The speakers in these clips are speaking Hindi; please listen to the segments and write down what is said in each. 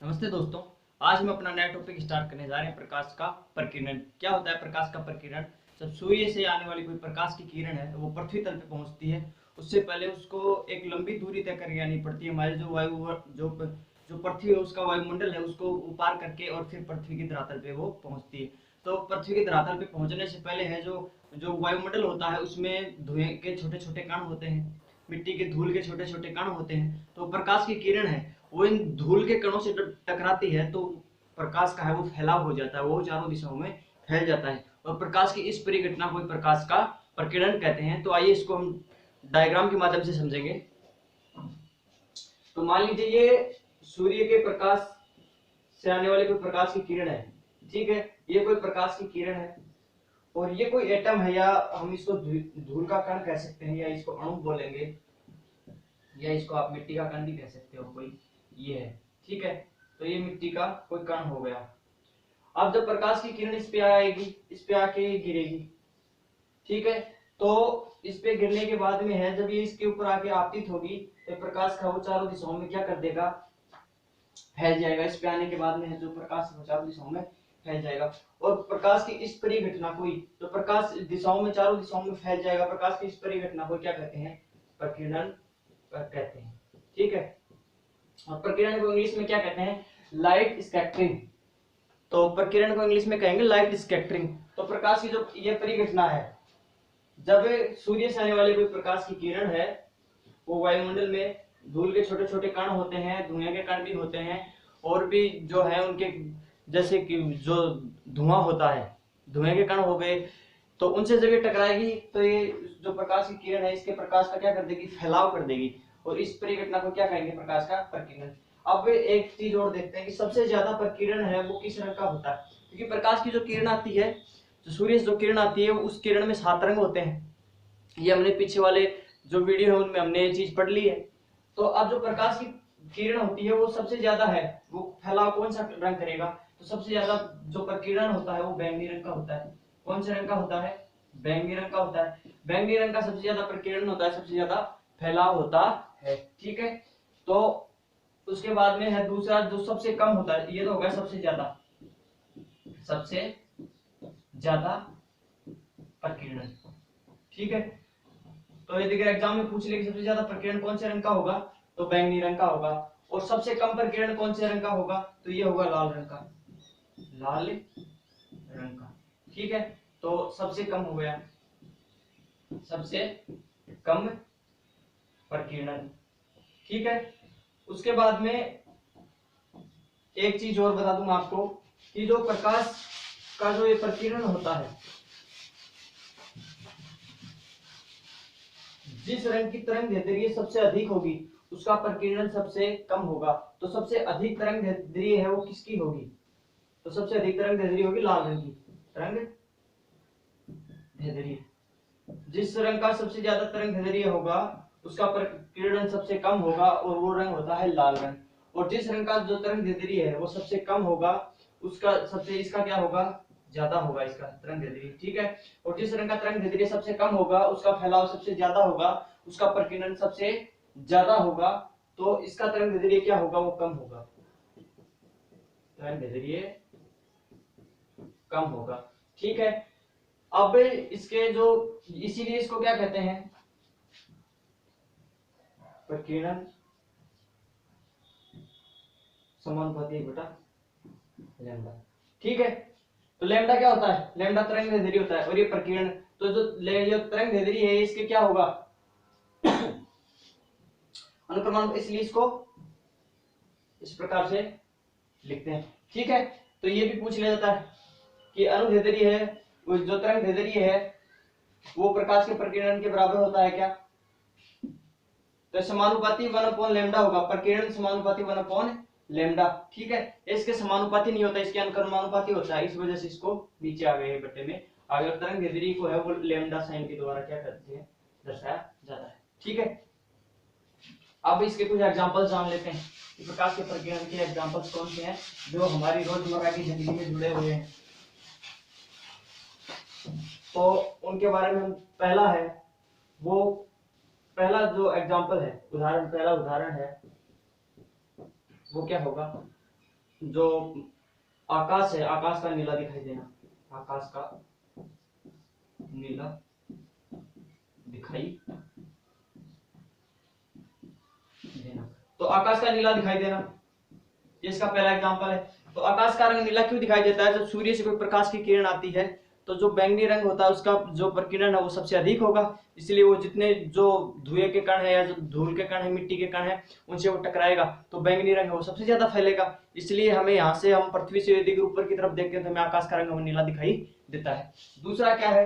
नमस्ते दोस्तों। आज हम अपना नया टॉपिक स्टार्ट करने जा रहे हैं, प्रकाश का प्रकीर्णन। क्या होता है प्रकाश का प्रकीर्णन? जब सूर्य से आने वाली कोई प्रकाश की किरण है वो पृथ्वी तल पे पहुंचती है, उससे पहले उसको एक लंबी दूरी तय करके आनी पड़ती है। हमारे जो वायु जो जो पृथ्वी है उसका वायुमंडल है उसको पार करके और फिर पृथ्वी की धरातल पे वो पहुंचती है। तो पृथ्वी की धरातल पे पहुंचने से पहले है जो जो वायुमंडल होता है उसमें धुएं के छोटे छोटे कण होते हैं, मिट्टी के धूल के छोटे छोटे कण होते हैं। तो प्रकाश की किरण है वो इन धूल के कणों से टकराती है तो प्रकाश का है वो फैलाव हो जाता है, वो चारों दिशाओं में फैल जाता है और प्रकाश की इस परिघटना को प्रकाश का प्रकीर्णन कहते हैं। तो आइए इसको हम डायग्राम के माध्यम से समझेंगे। तो मान लीजिए ये सूर्य के प्रकाश से आने वाले कोई प्रकाश की किरण है, ठीक है। ये कोई प्रकाश की किरण है और ये कोई एटम है, या हम इसको धूल का कण कह सकते हैं, या इसको अणु बोलेंगे, या इसको आप मिट्टी का कण भी कह सकते हो। कोई ये है, ठीक है। तो ये मिट्टी का कोई कण हो गया। अब जब प्रकाश की किरण इस पे आएगी, इस पे आके गिरेगी, ठीक है। तो इस पे गिरने के बाद में है जब ये इसके ऊपर आके आपतित होगी तो प्रकाश का वो चारों दिशाओं में क्या कर देगा, फैल जाएगा। इस पे आने के बाद में है जो प्रकाश वो चारों दिशाओं में फैल जाएगा और प्रकाश की इस परिघटना को ही तो प्रकाश दिशाओं में चारों दिशाओं में फैल जाएगा। प्रकाश की इस परिघटना को क्या कहते हैं? प्रकीर्णन कहते हैं, ठीक है। और प्रकीर्णन को इंग्लिश में क्या कहते हैं? Light scattering. तो प्रकीर्णन को इंग्लिश में कहेंगे लाइट स्कैटरिंग। तो प्रकाश की जो ये परिघटना है, जब सूर्य से आने वाले कोई प्रकाश की किरण है वो वायुमंडल में धूल के छोटे छोटे कण होते हैं, धुएं के कण भी होते हैं और भी जो है उनके, जैसे कि जो धुआं होता है, धुएं के कण हो गए, तो उनसे जब ये टकराएगी तो ये जो प्रकाश की किरण है इसके प्रकाश का क्या कर देगी, फैलाव कर देगी और इस परिघटना को क्या कहेंगे? प्रकाश का प्रकीर्णन। अब एक चीज और देखते हैं कि सबसे ज्यादा प्रकीर्णन है वो किस रंग का होता है, क्योंकि प्रकाश की जो किरण आती है, जो सूर्य से जो किरण आती है उस किरण में 7 रंग होते हैं। ये हमने पीछे वाले जो वीडियो है उनमें हमने ये चीज पढ़ ली है। तो अब जो प्रकाश की किरण होती है वो सबसे ज्यादा है, वो फैलाव कौन सा रंग करेगा? तो सबसे ज्यादा जो प्रकीर्णन होता है वो बैंगनी रंग का होता है। कौन से रंग का होता है? बैंगनी रंग का होता है। बैंगनी रंग का सबसे ज्यादा प्रकीर्णन होता है, सबसे ज्यादा फैलाव होता है, ठीक है। तो उसके बाद में है दूसरा जो सबसे कम होता है, ये तो होगा सबसे ज्यादा, सबसे ज्यादा प्रकीर्णन, ठीक है। तो यदि अगर एग्जाम में पूछ ले कि सबसे ज्यादा प्रकीर्णन कौन से रंग का होगा, तो बैंगनी रंग का होगा। और सबसे कम प्रकीर्णन कौन से रंग का होगा, तो ये होगा लाल रंग का, लाल रंग का, ठीक है। तो सबसे कम हो गया, सबसे कम प्रकीर्णन, ठीक है। उसके बाद में एक चीज और बता दूं आपको कि जो प्रकाश का जो ये प्रकीर्णन होता है, जिस रंग की तरंग दैर्ध्य सबसे अधिक होगी उसका प्रकीर्णन सबसे कम होगा। तो सबसे अधिक तरंग दैर्ध्य है वो किसकी होगी? तो सबसे अधिक तरंग दैर्ध्य होगी लाल रंग की तरंग दैर्ध्य। जिस रंग का सबसे ज्यादा तरंग दैर्ध्य होगा उसका प्रकीर्णन सबसे कम होगा और वो रंग होता है लाल रंग। और जिस रंग का जो तरंग दैर्ध्य है वो सबसे कम होगा उसका सबसे इसका क्या होगा? ज्यादा होगा इसका तरंग दैर्ध्य, ठीक है। और जिस रंग का तरंग दैर्ध्य सबसे कम होगा उसका फैलाव सबसे ज्यादा होगा, उसका प्रकीर्णन सबसे ज्यादा होगा। तो इसका तरंग दैर्ध्य क्या होगा? वो कम होगा, तरंग दैर्ध्य कम होगा, ठीक है। अब इसके जो, इसीलिए इसको क्या कहते हैं? प्रकीर्णन समानुपाती बटा लैम्डा, ठीक है। तो लैम्डा क्या होता है? लैम्डा तरंग दैर्ध्य होता है और ये प्रकीर्णन। तो जो तरंग दैर्ध्य है इसके क्या होगा? अनुप्रमाण, इसलिए इसको इस प्रकार से लिखते हैं, ठीक है। तो ये भी पूछ लिया जाता है कि अनुदैर्ध्य है वो जो तरंग दैर्ध्य है वो प्रकाश के प्रकीर्णन के बराबर होता है क्या? तो समानुपाती 1/लैम्डा लैम्डा होगा, प्रकीर्णन समानुपाती 1/लैम्डा लैम्डा, ठीक है। इसके समानुपाती नहीं होता, इसके अनुक्रमानुपाती होता है, इस वजह से इसको नीचे आ गए बट्टे में। अगर तरंग दैर्ध्य को है वो लैम्डा साइन के द्वारा क्या करते हैं? दर्शाया जाता है, ठीक है। अब इसके कुछ एग्जांपल्स जान लेते हैं कि प्रकाश के प्रकीर्णन के एग्जांपल्स कौन से हैं जो हमारी रोजमर्रा की जिंदगी में जुड़े हुए हैं। तो उनके बारे में पहला है वो, पहला जो एग्जांपल है, उदाहरण, पहला उदाहरण है वो क्या होगा? जो आकाश है, आकाश का नीला दिखाई देना, आकाश का नीला दिखाई देना। तो आकाश का नीला दिखाई देना, ये इसका पहला एग्जांपल है। तो आकाश का रंग नीला क्यों दिखाई देता है? जब सूर्य से कोई प्रकाश की किरण आती है तो जो बैंगनी रंग होता है उसका जो प्रकीर्णन है वो सबसे अधिक होगा, इसलिए वो जितने जो धुएं के कण है या जो धूल के कण है, मिट्टी के कण है, उनसे वो टकराएगा तो बैंगनी रंग है वो सबसे ज्यादा फैलेगा। इसलिए हमें यहाँ से हम पृथ्वी से यदि ऊपर की तरफ देखते हैं तो हमें आकाश का रंग हमें नीला दिखाई देता है। दूसरा क्या है?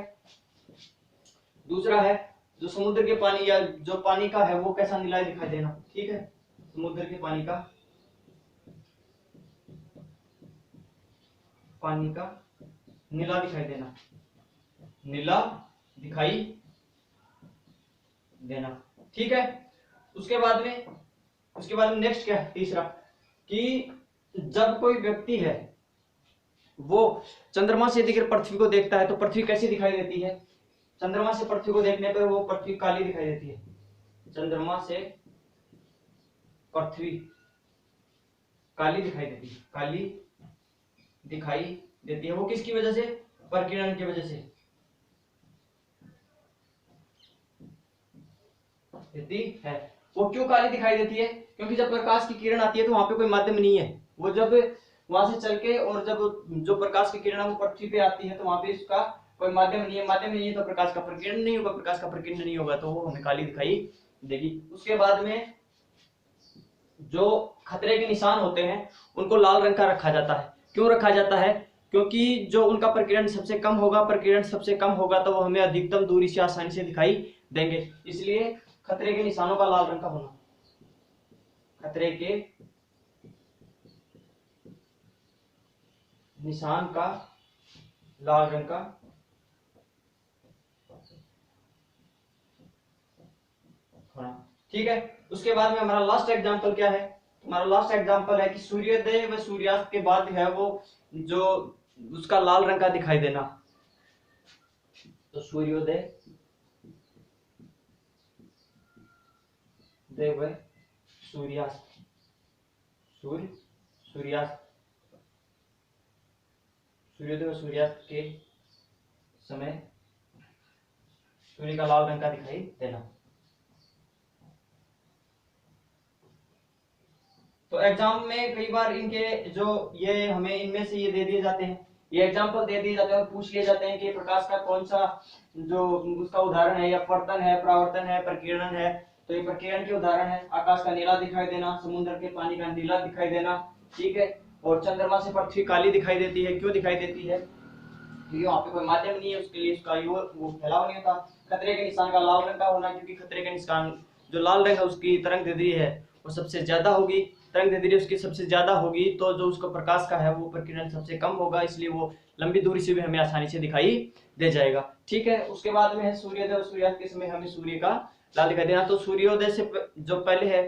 दूसरा है जो समुद्र के पानी या जो पानी का है वो कैसा नीला दिखाई देना। ठीक है, समुद्र के पानी का नीला दिखाई देना, नीला दिखाई देना। ठीक है, उसके बाद में नेक्स्ट क्या है? तीसरा कि जब कोई व्यक्ति है वो चंद्रमा से यदि पृथ्वी को देखता है तो पृथ्वी कैसी दिखाई देती है? चंद्रमा से पृथ्वी को देखने पर वो पृथ्वी काली दिखाई देती है। चंद्रमा से पृथ्वी काली दिखाई देती है, काली दिखाई देती है। वो किसकी वजह से? प्रकीर्णन की वजह से देती है। वो क्यों काली दिखाई देती है? क्योंकि जब प्रकाश की किरण आती है तो वहां पे कोई माध्यम नहीं है। वो जब वहां से चल के और जब जो प्रकाश की किरण वो पृथ्वी पे आती है तो वहां पे इसका कोई माध्यम नहीं है, माध्यम नहीं है तो प्रकाश का प्रकीर्णन नहीं होगा, प्रकाश का प्रकीर्णन नहीं होगा तो वो हमें काली दिखाई देगी। उसके बाद में जो खतरे के निशान होते हैं उनको लाल रंग का रखा जाता है। क्यों रखा जाता है? क्योंकि जो उनका प्रकीर्णन सबसे कम होगा, प्रकीर्णन सबसे कम होगा तो वो हमें अधिकतम दूरी से आसानी से दिखाई देंगे, इसलिए खतरे के निशानों का लाल रंग का होना, खतरे के निशान का लाल रंग का होना। ठीक है, उसके बाद में हमारा लास्ट एग्जांपल क्या है? हमारा लास्ट एग्जांपल है कि सूर्योदय व सूर्यास्त के बाद है वो जो उसका लाल रंग का दिखाई देना। तो सूर्योदय व सूर्यास्त, सूर्यास्त, सूर्योदय व सूर्यास्त के समय सूर्य का लाल रंग का दिखाई देना। तो एग्जाम में कई बार इनके जो ये हमें इनमें से ये दे दिए जाते हैं, ये एग्जाम्पल दे दिए जाते हैं और पूछ लिए जाते हैं कि प्रकाश का कौन सा जो उसका उदाहरण है, या अपवर्तन है, परावर्तन है, प्रकीर्णन है। तो ये प्रकीर्णन के उदाहरण है आकाश का नीला दिखाई देना, समुद्र के पानी का नीला दिखाई देना। ठीक है, और चंद्रमा से पृथ्वी काली दिखाई देती है। क्यों दिखाई देती है? क्योंकि वहां पे कोई माध्यम नहीं है, उसके लिए उसका वो फैलाव नहीं होता। खतरे के निशान का लाल रंग का होना, क्योंकि खतरे के निशान जो लाल रंग है उसकी तरंग दैर्ध्य है वो सबसे ज्यादा होगी, तरंग दैर्ध्य उसकी सबसे ज्यादा होगी तो जो उसको प्रकाश का है वो प्रकीर्णन सबसे कम होगा, इसलिए वो लंबी दूरी से भी हमें आसानी से दिखाई दे जाएगा। ठीक है, उसके बाद में है सूर्योदय और सूर्यास्त के समय हमें सूर्य का लाल दिखाई देना। तो सूर्योदय से जो पहले है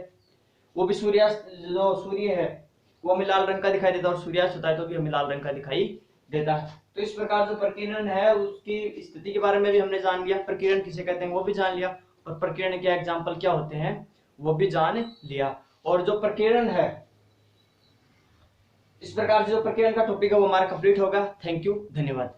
वो भी सूर्यास्त, जो सूर्य है वो हमें लाल रंग का दिखाई देता है, और सूर्यास्त होता है तो भी हमें लाल रंग का दिखाई देता है। तो इस प्रकार जो प्रकीर्णन है उसकी स्थिति के बारे में भी हमने जान लिया, प्रकीर्णन किसे कहते हैं वो भी जान लिया, और प्रकीर्णन के एग्जाम्पल क्या होते हैं वो भी जान लिया। और जो प्रकीर्णन है, इस प्रकार जो प्रकीर्णन का टॉपिक है वो हमारा कंप्लीट होगा। थैंक यू, धन्यवाद।